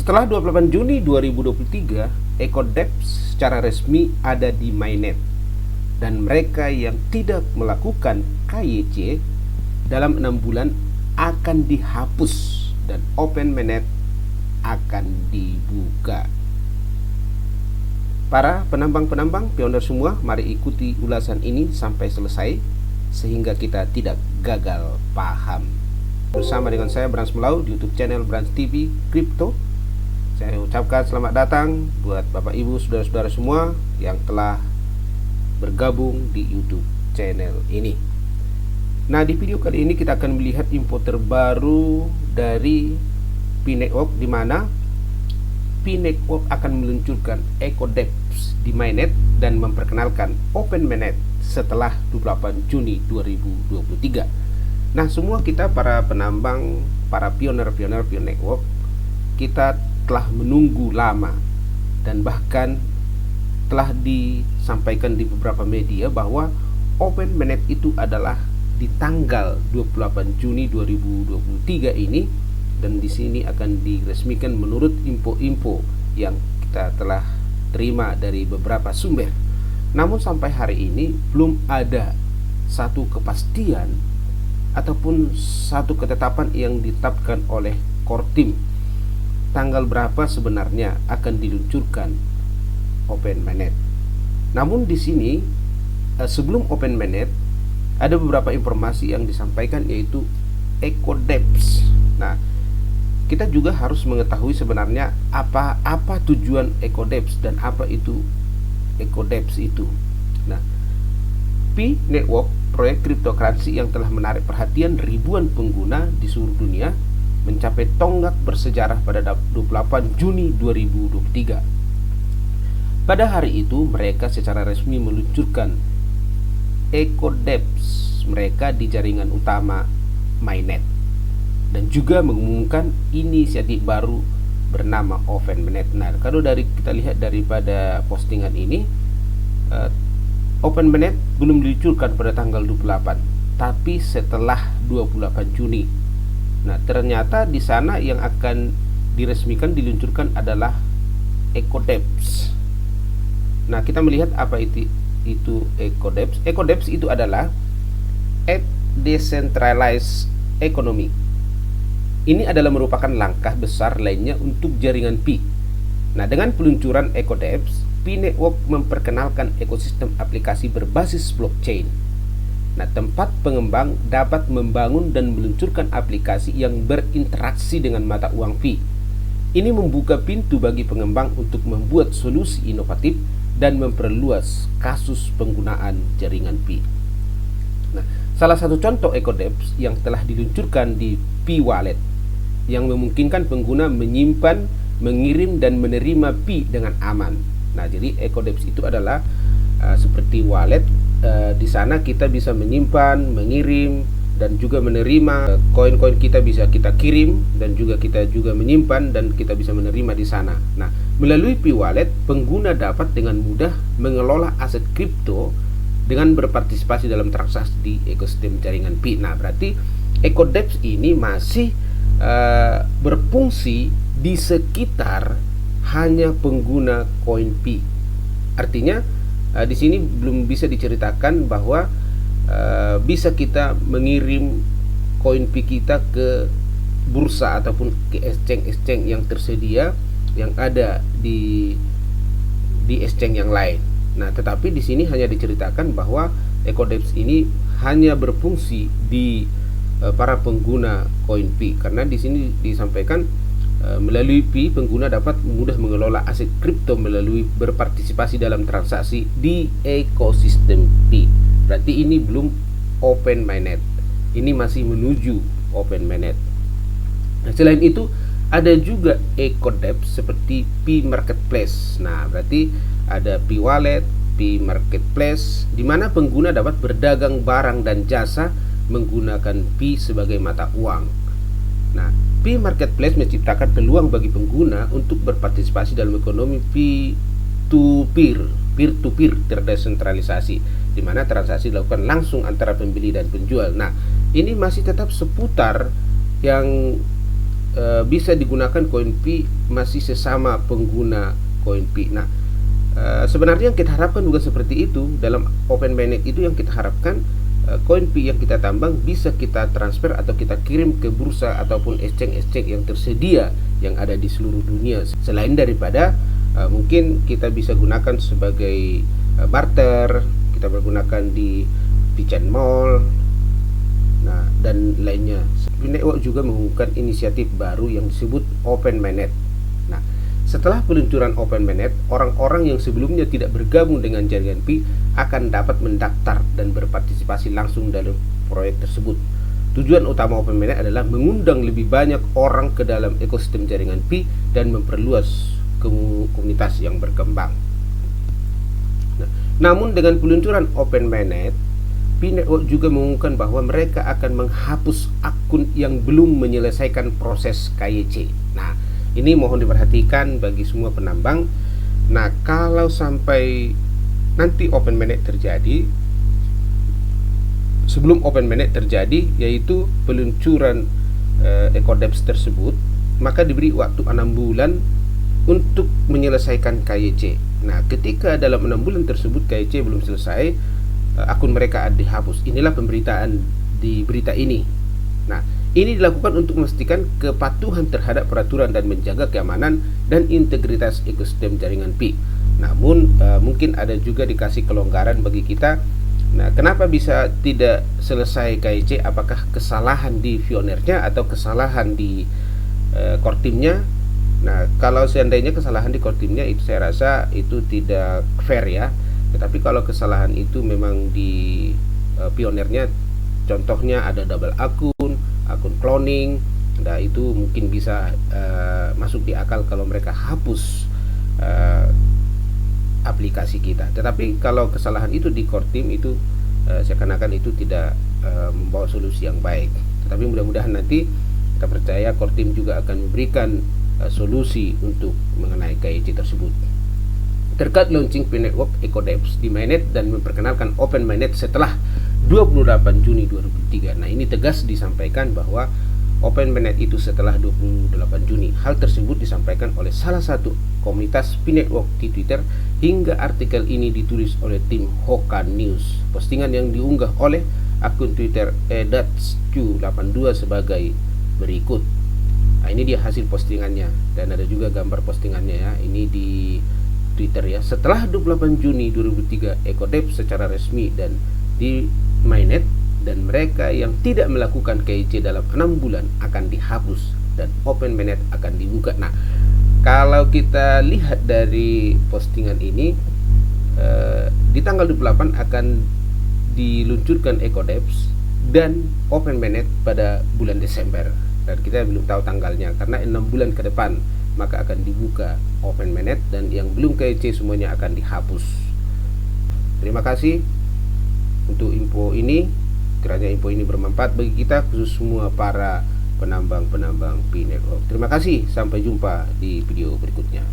Setelah 28 Juni 2023, EcoDeps secara resmi ada di mainnet, dan mereka yang tidak melakukan KYC dalam 6 bulan akan dihapus dan open mainnet akan dibuka. Para penambang-penambang pioner semua, mari ikuti ulasan ini sampai selesai sehingga kita tidak gagal paham. Bersama dengan saya Brans Melau di YouTube channel Brans TV Crypto. Saya ucapkan selamat datang buat Bapak Ibu saudara-saudara semua yang telah bergabung di YouTube channel ini. Nah, di video kali ini kita akan melihat info terbaru dari P-Network, di mana P-Network akan meluncurkan EcoDeps di mainnet dan memperkenalkan open mainnet setelah 28 Juni 2023. Nah, semua kita para penambang, para pioner-pioner P-Network, kita telah menunggu lama dan bahkan telah disampaikan di beberapa media bahwa open mainnet itu adalah di tanggal 28 Juni 2023 ini, dan di sini akan diresmikan menurut info-info yang kita telah terima dari beberapa sumber. Namun sampai hari ini belum ada satu kepastian ataupun satu ketetapan yang ditetapkan oleh core team tanggal berapa sebenarnya akan diluncurkan open mainnet. Namun di sini sebelum open mainnet ada beberapa informasi yang disampaikan, yaitu EcoDeps. Nah, kita juga harus mengetahui sebenarnya apa tujuan EcoDeps dan apa itu EcoDeps itu. Nah, P-Network, proyek cryptocurrency yang telah menarik perhatian ribuan pengguna di seluruh dunia, mencapai tonggak bersejarah pada 28 Juni 2023. Pada hari itu mereka secara resmi meluncurkan EcoDeps mereka di jaringan utama mainnet dan juga mengumumkan inisiatif baru bernama open mainnet. Nah, kalau kita lihat daripada postingan ini, open mainnet belum diluncurkan pada tanggal 28, tapi setelah 28 Juni. Nah, ternyata di sana yang akan diresmikan diluncurkan adalah EcoDeps. Nah, kita melihat apa itu EcoDeps. EcoDeps itu adalah Decentralized Economy. Ini adalah merupakan langkah besar lainnya untuk jaringan Pi. Nah, dengan peluncuran EcoDeps, P-Network memperkenalkan ekosistem aplikasi berbasis blockchain. Nah, tempat pengembang dapat membangun dan meluncurkan aplikasi yang berinteraksi dengan mata uang Pi. Ini membuka pintu bagi pengembang untuk membuat solusi inovatif dan memperluas kasus penggunaan jaringan Pi. Nah, salah satu contoh EcoDeps yang telah diluncurkan di P-Wallet yang memungkinkan pengguna menyimpan, mengirim, dan menerima Pi dengan aman. Nah, jadi EcoDeps itu adalah seperti wallet. Di sana kita bisa menyimpan, mengirim, dan juga menerima koin-koin kita bisa kita kirim, dan kita juga menyimpan dan kita bisa menerima di sana. Nah, melalui P-Wallet, pengguna dapat dengan mudah mengelola aset kripto dengan berpartisipasi dalam transaksi di ekosistem jaringan Pi. Nah, berarti EcoDeps ini masih berfungsi di sekitar hanya pengguna koin Pi. Artinya di sini belum bisa diceritakan bahwa bisa kita mengirim koin Pi kita ke bursa ataupun ke exchange yang tersedia yang ada di exchange yang lain. Nah, tetapi di sini hanya diceritakan bahwa EcoDeps ini hanya berfungsi di para pengguna koin Pi, karena di sini disampaikan melalui Pi, pengguna dapat mudah mengelola aset kripto melalui berpartisipasi dalam transaksi di ekosistem Pi. Berarti ini belum open mainnet. Ini masih menuju open mainnet. Nah, selain itu ada juga EcoDeps seperti Pi Marketplace. Nah, berarti ada Pi Wallet, Pi Marketplace, di mana pengguna dapat berdagang barang dan jasa menggunakan Pi sebagai mata uang. Nah, Pi Marketplace menciptakan peluang bagi pengguna untuk berpartisipasi dalam ekonomi peer-to-peer terdesentralisasi, di mana transaksi dilakukan langsung antara pembeli dan penjual. Nah, ini masih tetap seputar yang bisa digunakan koin Pi masih sesama pengguna koin Pi. Nah, sebenarnya yang kita harapkan juga seperti itu. Dalam open mainnet itu yang kita harapkan koin Pi yang kita tambang bisa kita transfer atau kita kirim ke bursa ataupun exchange yang tersedia yang ada di seluruh dunia. Selain daripada mungkin kita bisa gunakan sebagai barter, kita bergunakan di Pigeon Mall, nah dan lainnya. Network juga mengumumkan inisiatif baru yang disebut Open Mainnet. Nah, setelah peluncuran Open Mainnet, orang-orang yang sebelumnya tidak bergabung dengan jaringan Pi akan dapat mendaftar dan berpartisipasi langsung dalam proyek tersebut. Tujuan utama Open Mainnet adalah mengundang lebih banyak orang ke dalam ekosistem jaringan Pi dan memperluas komunitas yang berkembang. Nah, namun dengan peluncuran Open Mainnet, Pi Network juga mengumumkan bahwa mereka akan menghapus akun yang belum menyelesaikan proses KYC. Nah, ini mohon diperhatikan bagi semua penambang. Nah, kalau sampai nanti Open Mainnet terjadi, sebelum Open Mainnet terjadi, yaitu peluncuran EcoDeps tersebut, maka diberi waktu 6 bulan untuk menyelesaikan KYC. Nah, ketika dalam 6 bulan tersebut KYC belum selesai, akun mereka dihapus. Inilah pemberitaan di berita ini. Nah, ini dilakukan untuk memastikan kepatuhan terhadap peraturan dan menjaga keamanan dan integritas ekosistem jaringan Pi. Namun mungkin ada juga dikasih kelonggaran bagi kita. Nah, kenapa bisa tidak selesai KYC? Apakah kesalahan di pionernya atau kesalahan di core teamnya? Nah, kalau seandainya kesalahan di core teamnya, itu saya rasa itu tidak fair ya. Tetapi kalau kesalahan itu memang di pionernya, contohnya ada double akun cloning, nah itu mungkin bisa masuk di akal kalau mereka hapus aplikasi kita. Tetapi kalau kesalahan itu di core team, itu seakan-akan itu tidak membawa solusi yang baik. Tetapi mudah-mudahan nanti kita percaya core team juga akan memberikan solusi untuk mengenai KYC tersebut. Terkait launching Pi Network EcoDeps di mainnet dan memperkenalkan Open Mainnet setelah 28 Juni 2003. Nah, ini tegas disampaikan bahwa Open Mainnet itu setelah 28 Juni. Hal tersebut disampaikan oleh salah satu komunitas Pi Network di Twitter, hingga artikel ini ditulis oleh tim Hokan News. Postingan yang diunggah oleh akun Twitter edats82 sebagai berikut. Nah, ini dia hasil postingannya dan ada juga gambar postingannya ya. Ini di Twitter ya. Setelah 28 Juni 2003, EcoDeps secara resmi dan di mainnet, dan mereka yang tidak melakukan KYC dalam 6 bulan akan dihapus dan Open Mainnet akan dibuka. Nah, kalau kita lihat dari postingan ini, di tanggal 28 akan diluncurkan EcoDeps dan Open Mainnet pada bulan Desember, dan kita belum tahu tanggalnya karena 6 bulan ke depan maka akan dibuka Open Mainnet, dan yang belum KYC semuanya akan dihapus. Terima kasih untuk info ini. Kiranya info ini bermanfaat bagi kita, khusus semua para penambang-penambang Pi Network. Terima kasih, sampai jumpa di video berikutnya.